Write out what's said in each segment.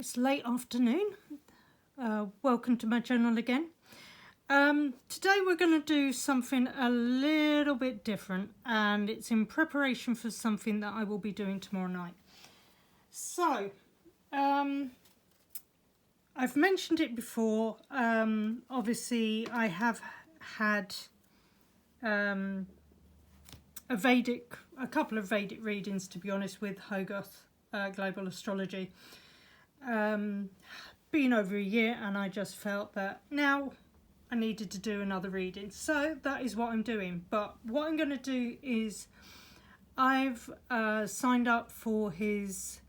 It's late afternoon. Welcome to my channel again. Today we're going to do something a little bit different, and it's in preparation for something that I will be doing tomorrow night. So, I've mentioned it before. Obviously I have had a couple of Vedic readings, to be honest, with Hogie Global Astrology. Been over a year, and I just felt that now I needed to do another reading, so that is what I'm doing. But what I'm going to do is I've signed up for his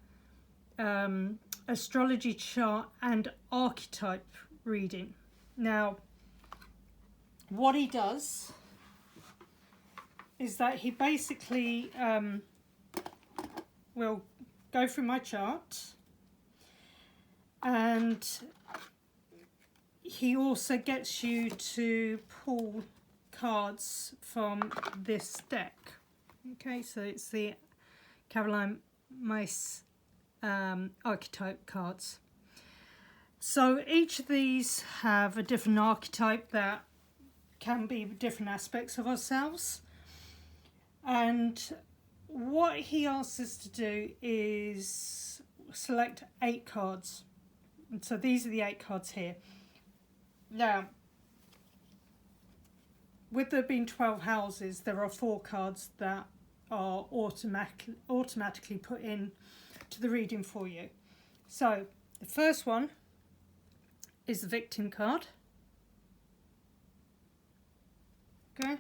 astrology chart and archetype reading. Now what he does is that he basically will go through my chart, and he also gets you to pull cards from this deck. Okay, so it's the Myss archetype cards. So each of these have a different archetype that can be different aspects of ourselves. And what he asks us to do is select 8 cards. And so these are the 8 cards here. Now, with there being 12 houses, there are 4 cards that are automatically put in to the reading for you. So the first one is the victim card. Okay.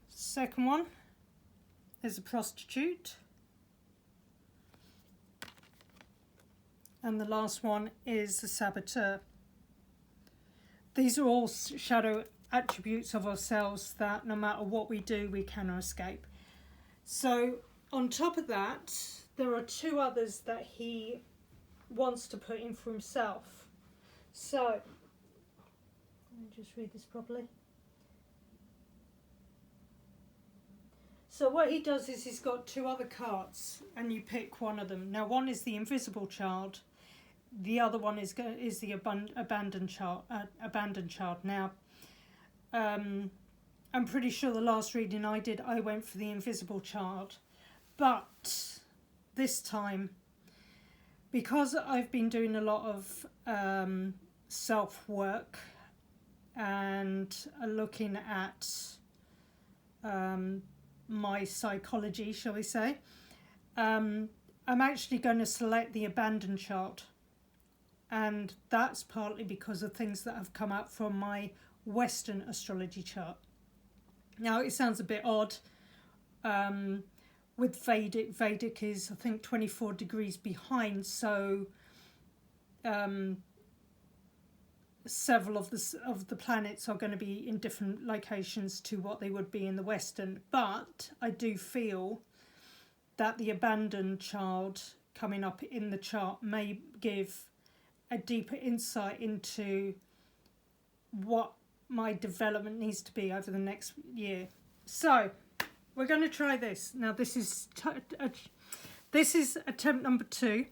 Second one is a prostitute. And the last one is the saboteur. These are all shadow attributes of ourselves that no matter what we do, we cannot escape. So on top of that, there are 2 others that he wants to put in for himself. So let me just read this properly. So what he does is he's got 2 other cards, and you pick one of them. Now, one is the invisible child. The other one is the abandoned child. Now, I'm pretty sure the last reading I did, I went for the invisible child. But this time, because I've been doing a lot of self-work and looking at my psychology, shall we say, I'm actually going to select the abandoned child. And that's partly because of things that have come out from my Western astrology chart. Now, it sounds a bit odd. With Vedic is, I think, 24 degrees behind, so several of the planets are going to be in different locations to what they would be in the Western. But I do feel that the abandoned child coming up in the chart may give a deeper insight into what my development needs to be over the next year. So we're going to try this. Now this is attempt number 2,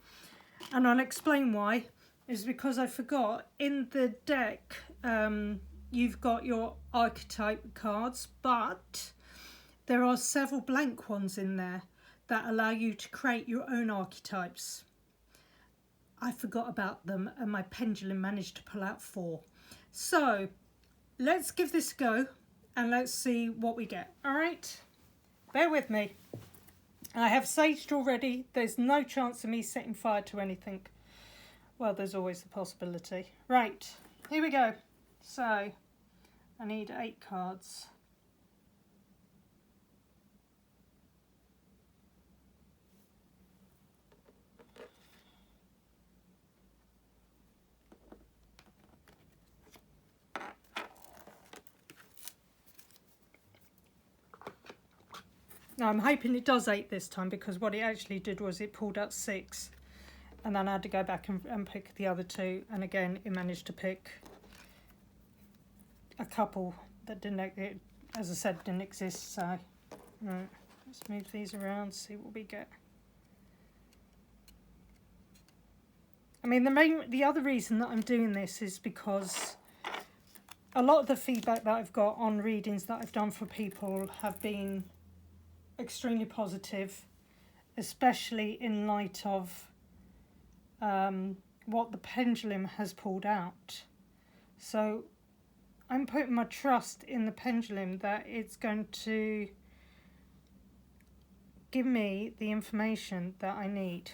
and I'll explain why. Is because I forgot, in the deck you've got your archetype cards, but there are several blank ones in there that allow you to create your own archetypes. I forgot about them, and my pendulum managed to pull out 4. So let's give this a go and let's see what we get. All right, bear with me. I have saged already. There's no chance of me setting fire to anything. Well, there's always the possibility. Right, here we go. So I need 8 cards. Now I'm hoping it does 8 this time, because what it actually did was it pulled out 6. And then I had to go back and pick the other 2. And again, it managed to pick a couple that didn't, as I said, didn't exist. So, right, let's move these around, see what we get. I mean, the other reason that I'm doing this is because a lot of the feedback that I've got on readings that I've done for people have been extremely positive, especially in light of what the pendulum has pulled out. So I'm putting my trust in the pendulum that it's going to give me the information that I need.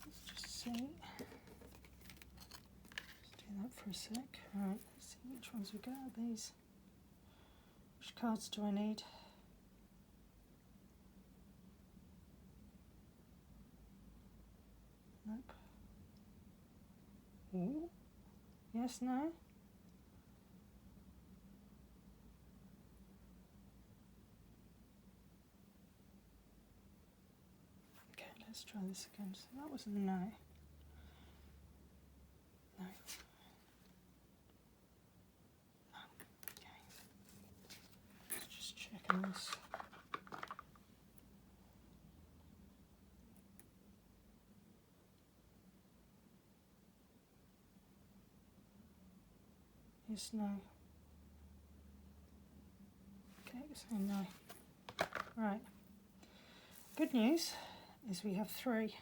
Let's just see. Let's do that for a sec. Right, let's see which ones we got out of these. Which cards do I need? Nope. Ooh. Yes, no. Okay, let's try this again. So that was a no. No. No. Okay. Let's just check on this. Yes, no. Okay, so no. Right. Good news is we have 3.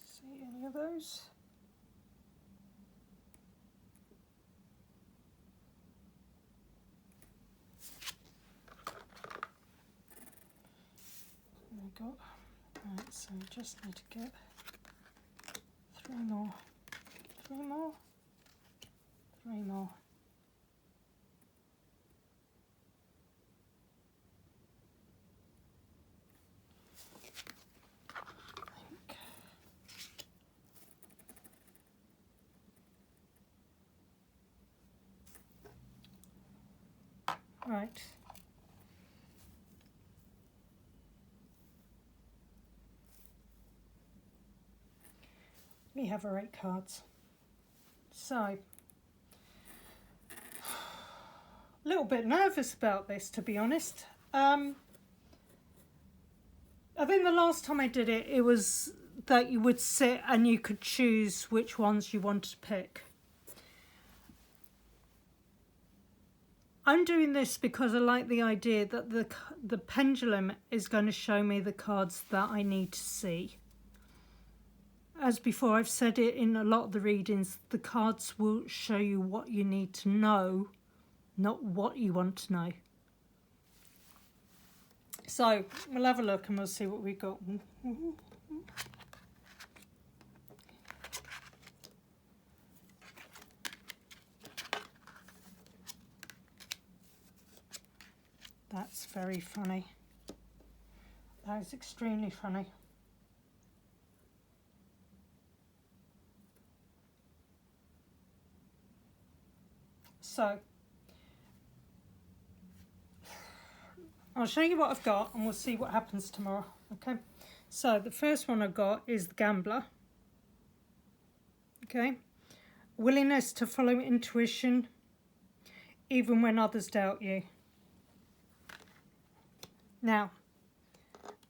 See any of those? There we go. Right, so we just need to get 3 more. 3 more. 3 more. I think. Right. We have our 8 cards. So, a little bit nervous about this, to be honest. I think the last time I did it, it was that you would sit and you could choose which ones you wanted to pick. I'm doing this because I like the idea that the pendulum is going to show me the cards that I need to see. As before, I've said it in a lot of the readings, the cards will show you what you need to know, not what you want to know. So, we'll have a look and we'll see what we got. That's very funny. That is extremely funny. So, I'll show you what I've got and we'll see what happens tomorrow, okay? So, the first one I've got is the gambler, okay? Willingness to follow intuition even when others doubt you. Now,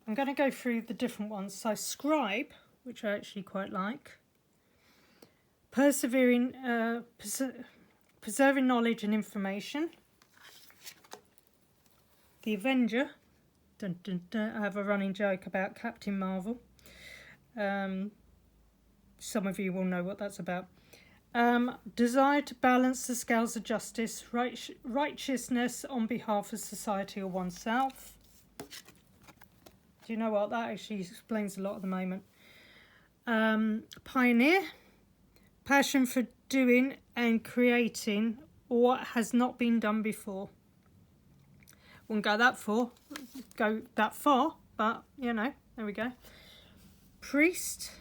I'm going to go through the different ones. So, scribe, which I actually quite like. Persevering, preserving knowledge and information. The Avenger. Dun, dun, dun. I have a running joke about Captain Marvel. Some of you will know what that's about. Desire to balance the scales of justice, righteousness on behalf of society or oneself. Do you know what? That actually explains a lot at the moment. Pioneer. Passion for doing and creating what has not been done before. Wouldn't go that far, but you know, there we go. Priest.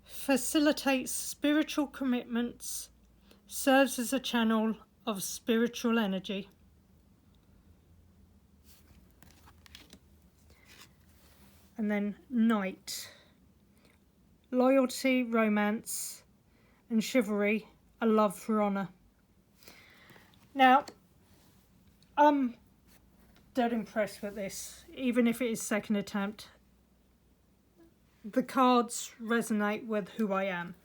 Facilitates spiritual commitments, serves as a channel of spiritual energy. And then Knight. Loyalty, romance and chivalry, a love for honour. Now, I'm dead impressed with this, even if it is second attempt. The cards resonate with who I am.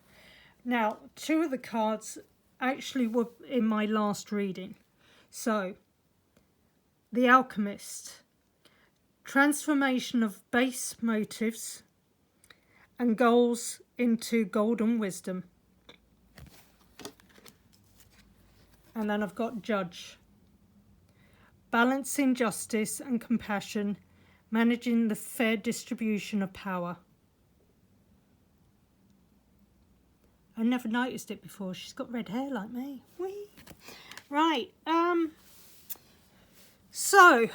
Now, 2 of the cards actually were in my last reading. So, The Alchemist, transformation of base motives and goals into golden wisdom. And then I've got Judge, balancing justice and compassion, managing the fair distribution of power. I never noticed it before. She's got red hair like me. Whee! Right. So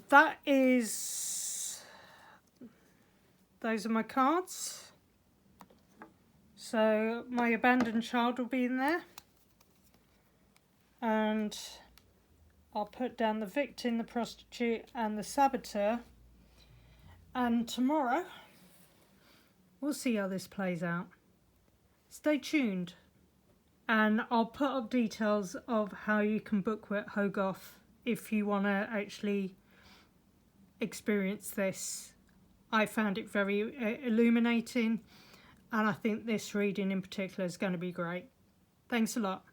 that is. Those are my cards. So my abandoned child will be in there. And I'll put down the victim, the prostitute and the saboteur. And tomorrow we'll see how this plays out. Stay tuned. And I'll put up details of how you can book with Hogie if you want to actually experience this. I found it very illuminating, and I think this reading in particular is going to be great. Thanks a lot.